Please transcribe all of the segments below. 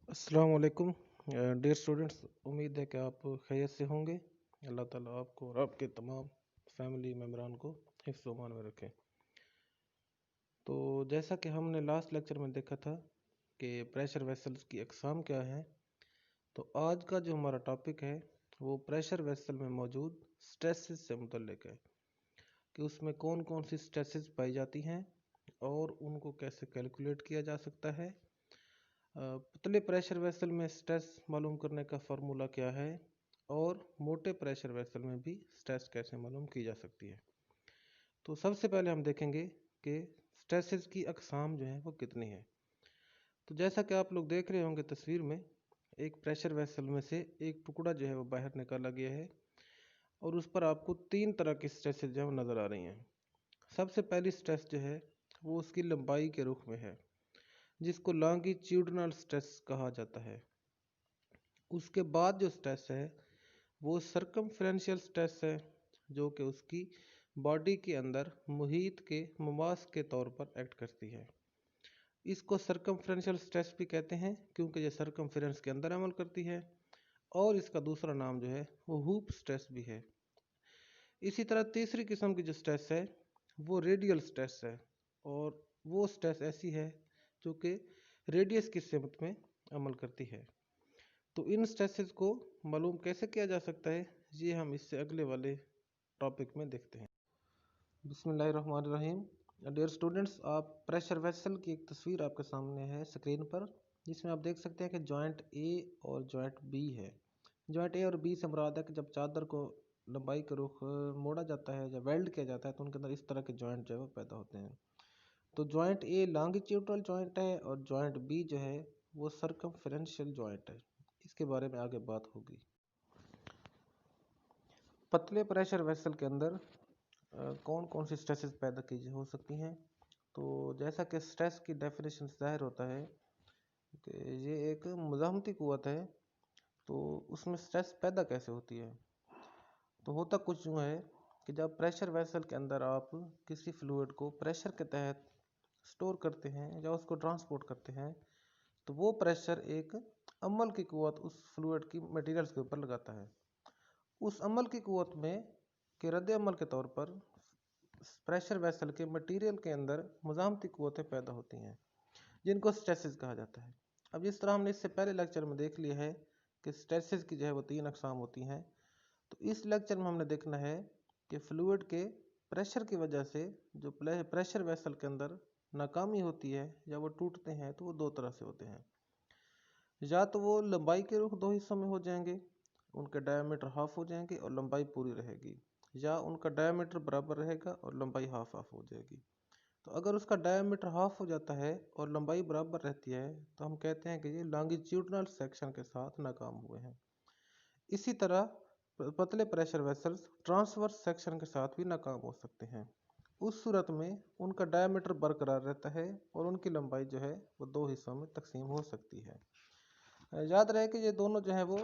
अस्सलाम वालेकुम dear students. उम्मीद है कि आप खैरियत से होंगे। अल्लाह ताला आपको और आपके तमाम फैमिली मेम्बरान को हिफ्ज़ व अमान में रखे। तो जैसा कि हमने लास्ट लेक्चर में देखा था कि प्रेशर वेसल्स की अक़साम क्या हैं, तो आज का जो हमारा टॉपिक है वो प्रेशर वेसल में मौजूद स्ट्रेसेस से मुतल्लिक है कि उसमें कौन कौन सी स्ट्रेसेस पाई जाती हैं और उनको कैसे कैलकुलेट किया जा सकता है। पतले प्रेशर वेसल में स्ट्रेस मालूम करने का फार्मूला क्या है और मोटे प्रेशर वेसल में भी स्ट्रेस कैसे मालूम की जा सकती है। तो सबसे पहले हम देखेंगे कि स्ट्रेसेस की अक़साम जो है वो कितनी है। तो जैसा कि आप लोग देख रहे होंगे तस्वीर में, एक प्रेशर वेसल में से एक टुकड़ा जो है वो बाहर निकाला गया है और उस पर आपको तीन तरह की स्ट्रेसेस जो है वो नज़र आ रही हैं। सबसे पहली स्ट्रेस जो है वो उसकी लंबाई के रुख में है, जिसको लॉन्गिट्यूडिनल स्ट्रेस कहा जाता है। उसके बाद जो स्ट्रेस है वो सर्कमफ्रेंशियल स्ट्रेस है, जो कि उसकी बॉडी के अंदर मुहीत के मवास के तौर पर एक्ट करती है। इसको सर्कमफ्रेंशियल स्ट्रेस भी कहते हैं क्योंकि ये सर्कमफ्रेंस के अंदर अमल करती है, और इसका दूसरा नाम जो है वो हूप स्ट्रेस भी है। इसी तरह तीसरी किस्म की जो स्ट्रेस है वो रेडियल स्ट्रेस है, और वो स्ट्रेस ऐसी है जो कि रेडियस की सिमत में अमल करती है। तो इन स्ट्रेसेस को मालूम कैसे किया जा सकता है, ये हम इससे अगले वाले टॉपिक में देखते हैं। बिस्मिल्लाहिर्रहमानिर्रहीम। डियर स्टूडेंट्स, आप प्रेशर वेसल की एक तस्वीर आपके सामने है स्क्रीन पर, जिसमें आप देख सकते हैं कि जॉइंट ए और जॉइंट बी है। जॉइंट ए और बी से मुराद है कि जब चादर को लंबाई के रुख मोड़ा जाता है या वेल्ड किया जाता है तो उनके अंदर इस तरह के जॉइंट जो है वो पैदा होते हैं। तो जॉइंट ए लॉन्गिट्यूडनल जॉइंट है और जॉइंट बी जो है वो सर्कमफ्रेंशियल जॉइंट है। इसके बारे में आगे बात होगी। पतले प्रेशर वेसल के अंदर कौन कौन सी स्ट्रेसेस पैदा की हो सकती हैं। तो जैसा कि स्ट्रेस की डेफिनेशन से जाहिर होता है कि ये एक मुज़ाहमती क़ुव्वत है, तो उसमें स्ट्रेस पैदा कैसे होती है। तो होता कुछ यूँ है कि जब प्रेशर वेसल के अंदर आप किसी फ्लूइड को प्रेशर के तहत स्टोर करते हैं या उसको ट्रांसपोर्ट करते हैं, तो वो प्रेशर एक अमल की क़ुव्वत उस फ्लूइड की मटेरियल्स के ऊपर लगाता है। उस अमल की क़ुव्वत में के रद्द अमल के तौर पर प्रेशर वेसल के मटेरियल के अंदर मुज़ाहमती क़ुव्वतें पैदा होती हैं, जिनको स्ट्रेसेस कहा जाता है। अब जिस तरह हमने इससे पहले लेक्चर में देख लिया है कि स्ट्रेसेस की जो है वो तीन अक़साम होती हैं, तो इस लेक्चर में हमने देखना है कि फ्लूइड के प्रेशर की वजह से जो प्रेशर वेसल के अंदर नाकामी होती है या वो टूटते हैं, तो वो दो तरह से होते हैं। या तो वो लंबाई के रुख दो हिस्सों में हो जाएंगे, उनके डायमीटर हाफ हो जाएंगे और लंबाई पूरी रहेगी, या उनका डायमीटर बराबर रहेगा और लंबाई हाफ हाफ हो जाएगी। तो अगर उसका डायमीटर हाफ हो जाता है और लंबाई बराबर रहती है तो हम कहते हैं कि ये लॉन्गिट्यूडिनल सेक्शन के साथ नाकाम हुए हैं। इसी तरह पतले प्रेशर वेसल्स ट्रांसवर्स सेक्शन के साथ भी नाकाम हो सकते हैं। उस सूरत में उनका डायमीटर बरकरार रहता है और उनकी लंबाई जो है वो दो हिस्सों में तकसीम हो सकती है। याद रहे कि ये दोनों जो है वो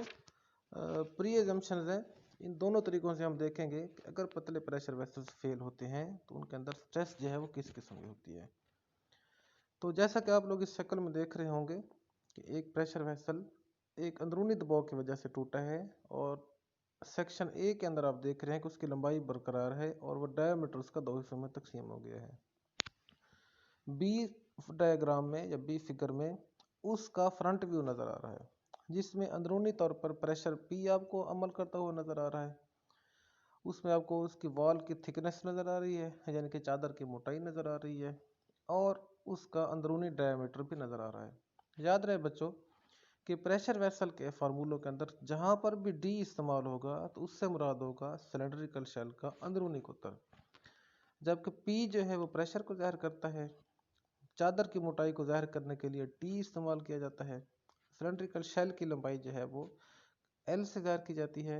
प्री एजम्पशंस है। इन दोनों तरीक़ों से हम देखेंगे कि अगर पतले प्रेशर वेसल्स फेल होते हैं तो उनके अंदर स्ट्रेस जो है वो किस किस्म की होती है। तो जैसा कि आप लोग इस शक्ल में देख रहे होंगे कि एक प्रेशर वेसल एक अंदरूनी दबाव की वजह से टूटा है, और सेक्शन ए के अंदर आप देख रहे हैं कि उसकी लंबाई बरकरार है और वो डायमीटर उसका दो हिस्सों में तकसीम हो गया है। बी डायग्राम में या बी फिगर में उसका फ्रंट व्यू नज़र आ रहा है, जिसमें अंदरूनी तौर पर प्रेशर पी आपको अमल करता हुआ नज़र आ रहा है। उसमें आपको उसकी वॉल की थिकनेस नज़र आ रही है, यानी कि चादर की मोटाई नज़र आ रही है, और उसका अंदरूनी डायमीटर भी नज़र आ रहा है। याद रहे बच्चों कि प्रेशर वेसल के फार्मूलों के अंदर जहाँ पर भी डी इस्तेमाल होगा तो उससे मुराद होगा सिलेंड्रिकल शेल का अंदरूनी कुतर, जबकि पी जो है वो प्रेशर को ज़ाहिर करता है। चादर की मोटाई को ज़ाहिर करने के लिए टी इस्तेमाल किया जाता है। सिलेंड्रिकल शेल की लंबाई जो है वो एल से ज़ाहिर की जाती है,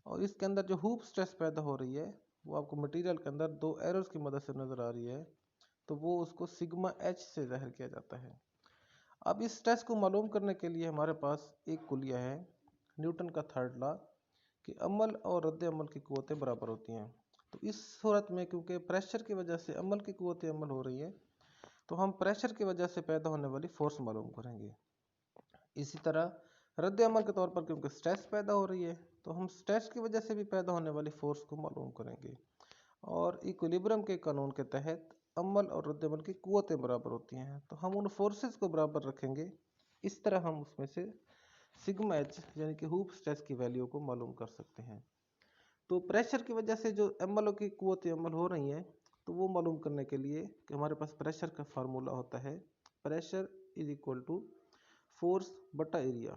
और इसके अंदर जो हूप स्ट्रेस पैदा हो रही है वो आपको मटेरियल के अंदर दो एरोस की मदद से नज़र आ रही है, तो वो उसको सिग्मा एच से ज़ाहिर किया जाता है। अब इस स्ट्रेस को मालूम करने के लिए हमारे पास एक कुलिया है, न्यूटन का थर्ड लॉ, कि अमल और रद्द अमल की क़ुव्वतें बराबर होती हैं। तो इस सूरत में क्योंकि प्रेशर की वजह से अमल की क़ुव्वतें अमल हो रही है, तो हम प्रेशर की वजह से पैदा होने वाली फोर्स मालूम करेंगे। इसी तरह रद्द अमल के तौर पर क्योंकि स्ट्रेस पैदा हो रही है तो हम स्ट्रेस की वजह से भी पैदा होने वाली फोर्स को मालूम करेंगे। और इक्विलिब्रियम के कानून के तहत अमल और रद्द अमल की कुव्वतें बराबर होती हैं, तो हम उन फोर्सेस को बराबर रखेंगे। इस तरह हम उसमें से सिग्मा एच यानी कि हूप स्ट्रेस की वैल्यू को मालूम कर सकते हैं। तो प्रेशर की वजह से जो एमएलओ की कुव्वतें अमल हो रही हैं तो वो मालूम करने के लिए कि हमारे पास प्रेशर का फार्मूला होता है, pressure is equal to force बटा एरिया।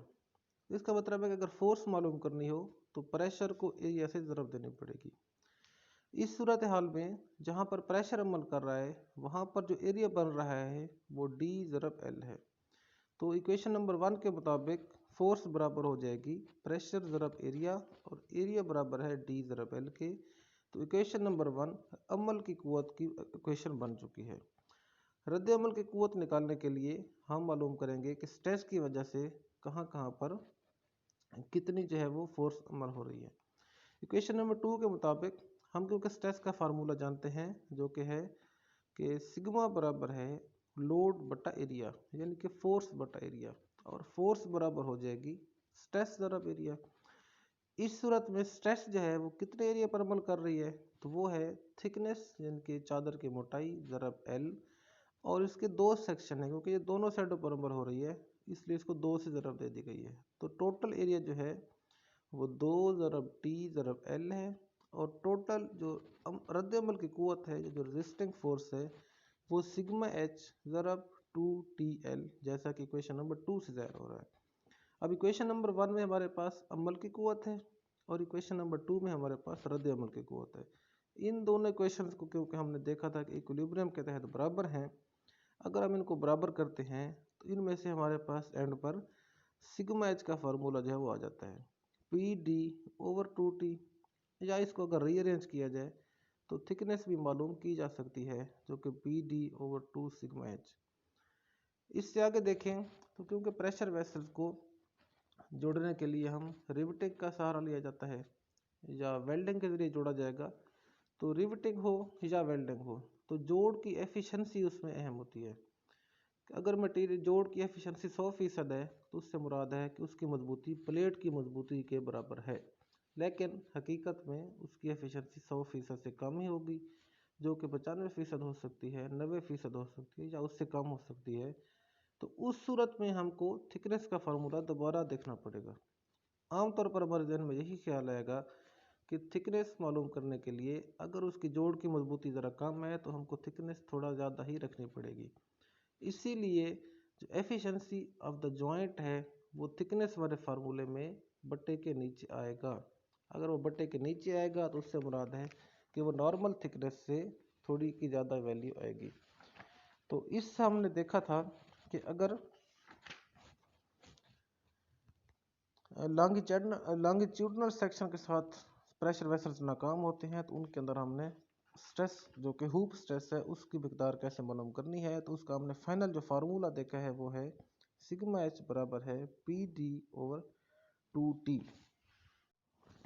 इसका मतलब है कि अगर फोर्स मालूम करनी हो तो प्रेशर को एरिया से ज़रब देनी पड़ेगी। इस सूरत हाल में जहाँ पर प्रेशर अमल कर रहा है वहाँ पर जो एरिया बन रहा है वो डी ज़रब एल है। तो इक्वेशन नंबर 1 के मुताबिक फोर्स बराबर हो जाएगी प्रेशर ज़रब एरिया, और एरिया बराबर है डी ज़रब एल के। तो इक्वेशन नंबर 1 अमल की कुव्वत की इक्वेशन बन चुकी है। रद्द अमल की कुव्वत निकालने के लिए हम मालूम करेंगे कि स्ट्रेस की वजह से कहाँ कहाँ पर कितनी जो है वो फोर्स अमल हो रही है। इक्वेशन नंबर 2 के मुताबिक हम क्योंकि स्ट्रेस का फार्मूला जानते हैं जो कि है कि सिग्मा बराबर है लोड बटा एरिया यानी कि फोर्स बटा एरिया, और फोर्स बराबर हो जाएगी स्ट्रेस ज़रब एरिया। इस सूरत में स्ट्रेस जो है वो कितने एरिया पर अमल कर रही है तो वो है थिकनेस यानी कि चादर की मोटाई ज़रब एल, और इसके दो सेक्शन है क्योंकि ये दोनों साइडों पर अमल हो रही है इसलिए इसको 2 से ज़रब दे दी गई है। तो टोटल एरिया जो है वो 2 ज़रब टी ज़रब एल है, और टोटल जो रद्द अमल की कुव्वत है जो रेजिस्टिंग फोर्स है वो सिग्मा एच ज़रब 2TL, जैसा कि इक्वेशन नंबर 2 से ज़ाहिर हो रहा है। अब इक्वेशन नंबर 1 में हमारे पास अमल की कुव्वत है और इक्वेशन नंबर 2 में हमारे पास रद्द अमल की कुव्वत है। इन दोनों इक्वेशंस को क्योंकि हमने देखा था कि इक्विलिब्रियम के तहत बराबर हैं, अगर हम इनको बराबर करते हैं तो इनमें से हमारे पास एंड पर सिग्मा एच का फार्मूला जो है वो आ जाता है पी डी ओवर 2T, या इसको अगर रीअरेंज किया जाए तो थिकनेस भी मालूम की जा सकती है जो कि P D over 2 sigma H. इससे आगे देखें तो क्योंकि प्रेशर वेसल्स को जोड़ने के लिए हम रिवेटिंग का सहारा लिया जाता है या वेल्डिंग के जरिए जोड़ा जाएगा, तो रिवेटिंग हो या वेल्डिंग हो तो जोड़ की एफिशिएंसी उसमें अहम होती है। अगर मटेरियल जोड़ की एफिशिएंसी 100% है तो उससे मुराद है कि उसकी मजबूती प्लेट की मजबूती के बराबर है, लेकिन हकीकत में उसकी एफिशिएंसी 100% से कम ही होगी जो कि 95% हो सकती है, 90% हो सकती है या उससे कम हो सकती है। तो उस सूरत में हमको थिकनेस का फार्मूला दोबारा देखना पड़ेगा। आमतौर पर हमारे जहन में यही ख्याल आएगा कि थिकनेस मालूम करने के लिए अगर उसकी जोड़ की मजबूती ज़रा कम है तो हमको थिकनेस थोड़ा ज़्यादा ही रखनी पड़ेगी। इसीलिए जो एफिशिएंसी ऑफ द जॉइंट है वो थिकनेस वाले फार्मूले में बट्टे के नीचे आएगा। अगर वो बट्टे के नीचे आएगा तो उससे मुराद है कि वो नॉर्मल थिकनेस से थोड़ी की ज़्यादा वैल्यू आएगी। तो इससे हमने देखा था कि अगर लॉन्गिट्यूडनल सेक्शन के साथ प्रेशर वेसल्स नाकाम होते हैं तो उनके अंदर हमने स्ट्रेस जो कि हूप स्ट्रेस है उसकी मिकदार कैसे मालूम करनी है, तो उसका हमने फाइनल जो फार्मूला देखा है वो है सिग्मा एच बराबर है पी डी ओवर 2T।